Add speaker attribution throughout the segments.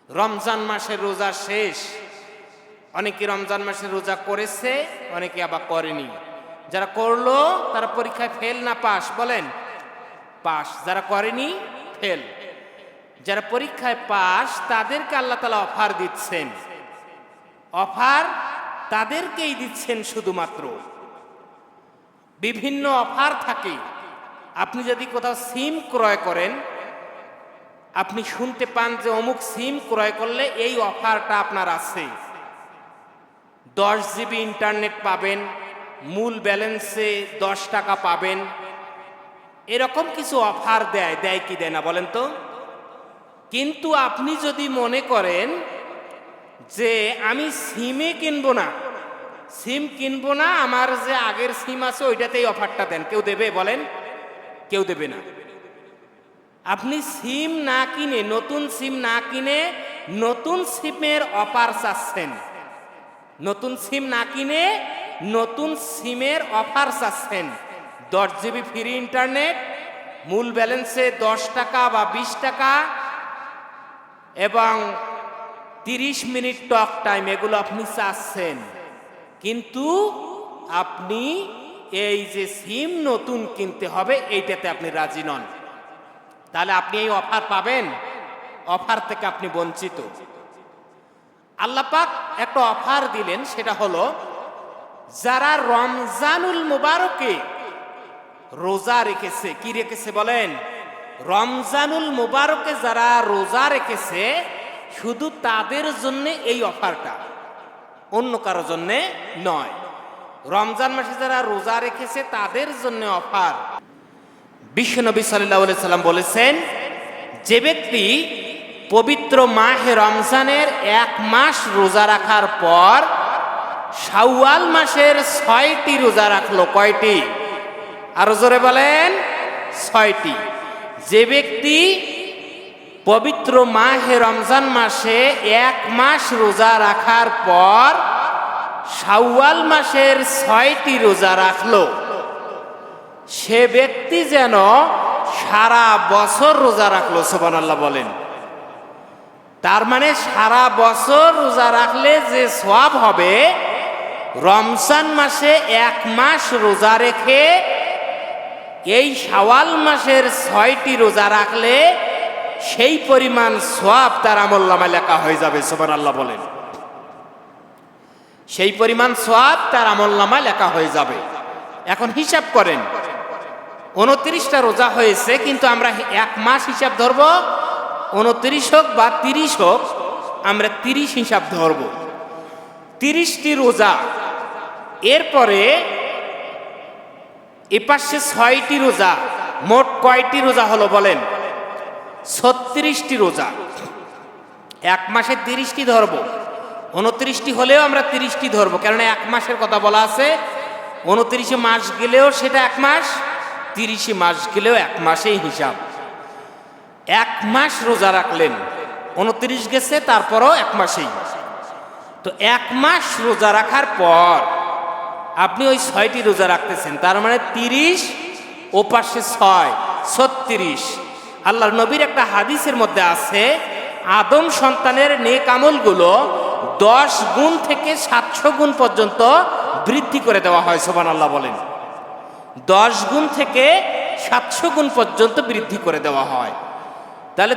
Speaker 1: রমজান মাসের রোজা শেষ, অনেকে রমজান মাসের রোজা করেছে, অনেকে আবার করেনি। যারা করলো তারা পরীক্ষায় ফেল না পাস? বলেন পাস। যারা করেনি ফেল। যারা পরীক্ষায় পাস তাদেরকে আল্লাহ তাআলা অফার দিচ্ছেন, অফার তাদেরকেই দিচ্ছেন শুধুমাত্র। বিভিন্ন অফার থাকে। আপনি যদি কোথাও সিম ক্রয় করেন, আপনি শুনতে পান যে অমুক সিম ক্রয় করলে এই অফারটা আপনার আছে, 10 জিবি ইন্টারনেট পাবেন, মূল ব্যালেন্সে 10 টাকা পাবেন, এরকম কিছু অফার দেয় কি দেয় না বলেন তো? কিন্তু আপনি যদি মনে করেন যে আমি সিমে কিনবো না, সিম কিনবো না, আমার যে আগের সিম আছে ওইটাতেই অফারটা দেন, কেউ দেবে? বলেন কেউ দেবে না। আপনি সিম না কিনে, নতুন সিম না কিনে নতুন সিমের অফার চাচ্ছেন, নতুন সিম না কিনে নতুন সিমের অফার চাচ্ছেন। 10 জিবি ফ্রি ইন্টারনেট, মূল ব্যালেন্সে 10 টাকা বা 20 টাকা এবং 30 মিনিট টক টাইম, এগুলো আপনি চাচ্ছেন। কিন্তু আপনি এই যে সিম নতুন কিনতে হবে এইটাতে আপনি রাজি নন। তাহলে আপনি এই অফার পাবেন? অফার থেকে আপনি বঞ্চিত। আল্লাহ পাক একটা অফার দিলেন, সেটা হলো যারা রমজানুল মুবারকে রোজা রেখেছে। কি রেখেছে বলেন? রমজানুল মুবারকে যারা রোজা রেখেছে শুধু তাদের জন্য এই অফারটা, অন্য কারো জন্য নয়। রমজান মাসে যারা রোজা রেখেছে তাদের জন্য অফার। বিশ্বনবী সাল্লাল্লাহু আলাইহি সাল্লাম বলেছেন, যে ব্যক্তি পবিত্র মাহে রমজানের 1 মাস রোজা রাখার পর শাওয়াল মাসের 6টি রোজা রাখলো। কয়টি? আরো জোরে বলেন, 6টি। যে ব্যক্তি পবিত্র মাহে রমজান মাসে 1 মাস রোজা রাখার পর শাওয়াল মাসের 6টি রোজা রাখলো, সে ব্যক্তি যেন সারা বছর রোজা রাখলো। সুবহানাল্লাহ বলেন। তার মানে সারা বছর রোজা রাখলে যে সওয়াব হবে, রমজান মাসে 1 মাস রোজা রেখে এই শাওয়াল মাসের 6টি রোজা রাখলে সেই পরিমাণ সওয়াব তার আমলনামায় লেখা হয়ে যাবে। সুবহানাল্লাহ বলেন। সেই পরিমাণ সওয়াব তার আমলনামায় লেখা হয়ে যাবে। এখন হিসাব করেন, 29টা রোজা হয়েছে, কিন্তু আমরা 1 মাস হিসাব ধরব, 29 হোক বা 30 হোক, আমরা 30 হিসাব ধরব। 30টি রোজা, এরপরে এপাশে 6টি রোজা, মোট কয়টি রোজা হলো বলেন? 36টি রোজা। 1 মাসে 30টি ধরব, 29টি হলেও আমরা 30টি ধরব, কারণ 1 মাসের কথা বলা আছে। 29 মাস গেলেও সেটা 1 মাস, 30 মাস গেলেও 1 মাসেই হিসাব। 1 মাস রোজা রাখলেন, 29 গেছে, তারপরও 1 মাসেই। তো 1 মাস রোজা রাখার পর আপনি ওই 6টি রোজা রাখতেছেন, তার মানে 30 ও পাশে 6, 36। আল্লাহর নবীর একটা হাদিসের মধ্যে আছে, আদম সন্তানের নেক আমলগুলো 10 গুণ থেকে 700 গুণ পর্যন্ত বৃদ্ধি করে দেওয়া হয়। সুবহানাল্লাহ বলেন। 10 গুণ থেকে 700 গুণ পর্যন্ত বৃদ্ধি করে দেওয়া হয়। তাহলে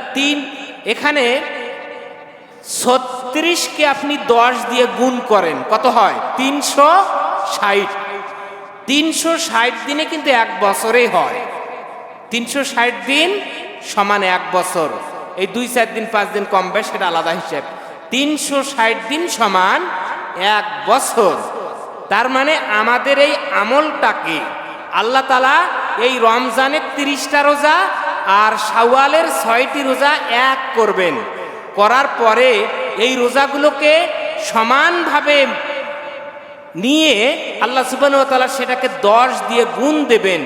Speaker 1: এখানে 36কে আপনি 10 দিয়ে গুণ করেন, কত হয়? 360। 360 দিনে কিন্তু 1 বছরেই হয়। 360 দিন সমান 1 বছর। এই 2-4 দিন 5 দিন কমবে, সেটা আলাদা হিসাব। 360 দিন সমান 1 বছর। তার মানে আমাদের এই আমলটাকে আল্লাহ তাআলা এই রমজানের 30টা রোজা আর শাওয়ালের 6টি রোজা এক করবেন। করার পরে এই রোজাগুলোকে সমানভাবে নিয়ে আল্লাহ সুবহানাহু ওয়া তাআলা সেটাকে 10 দিয়ে গুণ দেবেন,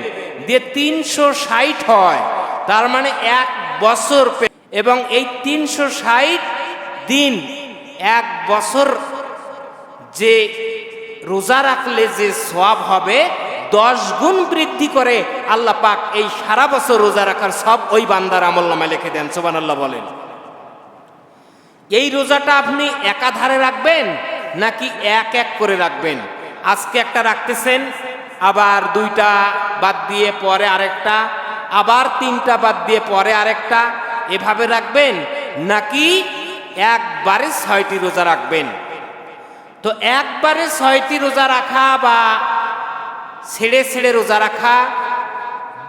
Speaker 1: দিয়ে 360 হয়। তার মানে 1 বছর। এবং এই 360 দিন 1 বছর যে রোজা রাখলে যে সওয়াব হবে, 10 গুণ বৃদ্ধি করে আল্লাহ পাক এই সারা বছর রোজা রাখার সব ওই বান্দার আমলনামায় লিখে দেন। সুবহানাল্লাহ বলেন। এই রোজাটা আপনি একাধারে রাখবেন নাকি এক এক করে রাখবেন? আজকে একটা রাখতেছেন, আবার দুইটা বাদ দিয়ে পরে আরেকটা, আবার তিনটা বাদ দিয়ে পরে আরেকটা, এভাবে রাখবেন নাকি একবারে 6টি রোজা রাখবেন? তো একবারে 6টি রোজা রাখা বা ছেড়ে ছেড়ে রোজা রাখা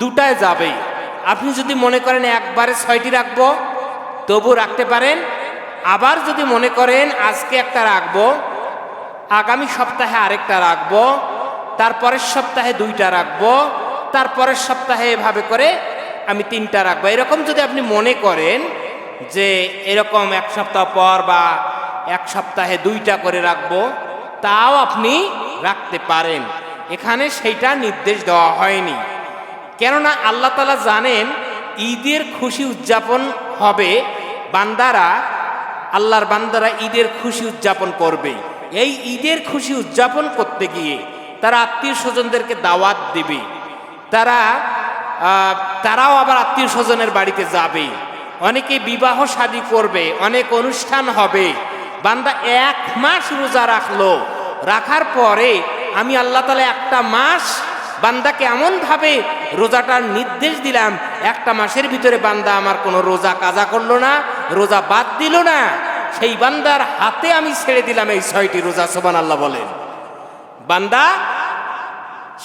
Speaker 1: দুটায় যাবে। আপনি যদি মনে করেন একবারে 6টি রাখবো তবু রাখতে পারেন, আবার যদি মনে করেন আজকে একটা রাখবো, আগামী সপ্তাহে আরেকটা রাখবো, তারপরের সপ্তাহে 2টা রাখবো, তারপরের সপ্তাহে এভাবে করে আমি 3টা রাখবো, এরকম যদি আপনি মনে করেন যে এরকম এক সপ্তাহ পর বা এক সপ্তাহে 2টা করে রাখবো, তাও আপনি রাখতে পারেন। এখানে সেইটা নির্দেশ দেওয়া হয়নি, কেননা আল্লাহ তাআলা জানেন ঈদের খুশি উদযাপন হবে, বান্দারা, আল্লাহর বান্দারা ঈদের খুশি উদযাপন করবে। এই ঈদের খুশি উদযাপন করতে গিয়ে তারা আত্মীয় স্বজনদেরকে দাওয়াত দিবে, তারাও আবার আত্মীয় স্বজনের বাড়িতে যাবে, অনেকে বিবাহ শাদী করবে, অনেক অনুষ্ঠান হবে। বান্দা 1 মাস রোজা রাখলো, রাখার পরে আমি আল্লাহ তাআলা একটা মাস বান্দাকে এমনভাবে রোজাটার নির্দেশ দিলাম, একটা মাসের ভিতরে বান্দা আমার কোনো রোজা কাজা করলো না, রোজা বাদ দিল না, সেই বান্দার হাতে আমি ছেড়ে দিলাম এই 6টি রোজা। সুবহানাল্লাহ বলেন। বান্দা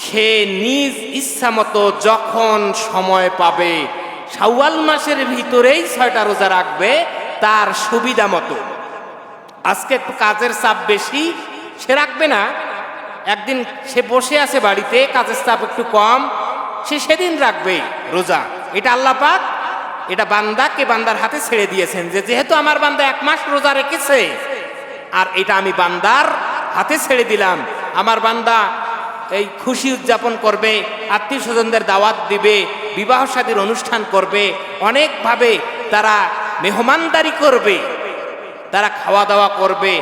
Speaker 1: সে নিজ ইচ্ছা মতো যখন সময় পাবে শাওয়াল মাসের ভিতরেই 6টা রোজা রাখবে তার সুবিধা মতো। আজকে একটু কাজের চাপ বেশি, সে রাখবে না। একদিন সে বসে আছে বাড়িতে, কাজের চাপ একটু কম, সে সেদিন রাখবে রোজা। এটা আল্লাহ পাক এটা বান্দাকে বান্দার হাতে ছেড়ে দিয়েছেন, যে যেহেতু আমার বান্দা 1 মাস রোজা রেখেছে আর এটা আমি বান্দার হাতে ছেড়ে দিলাম। আমার বান্দা এই খুশি উদযাপন করবে, আত্মীয় স্বজনদের দাওয়াত দিবে, বিবাহ শাদীর অনুষ্ঠান করবে, অনেকভাবে তারা মেহমানদারি করবে, তারা খাওয়া দাওয়া করবে।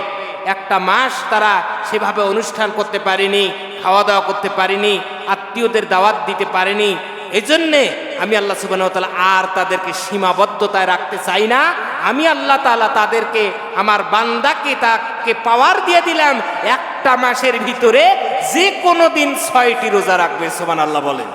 Speaker 1: একটা মাস তারা সেভাবে অনুষ্ঠান করতে পারেনি, খাওয়া দাওয়া করতে পারেনি, আত্মীয়দের দাওয়াত দিতে পারেনি। এজন্যে আমি আল্লাহ সুবহানাহু ওয়া তাআলা আর তাদেরকে সীমাবদ্ধতায় রাখতে চাই না। আমি আল্লাহ তাআলা তাদেরকে, আমার বান্দাকে, তাকে পাওয়ার দিয়ে দিলাম একটা মাসের ভিতরে যে কোনো দিন 6টি রোজা রাখবে। সুবহানাল্লাহ বলেন।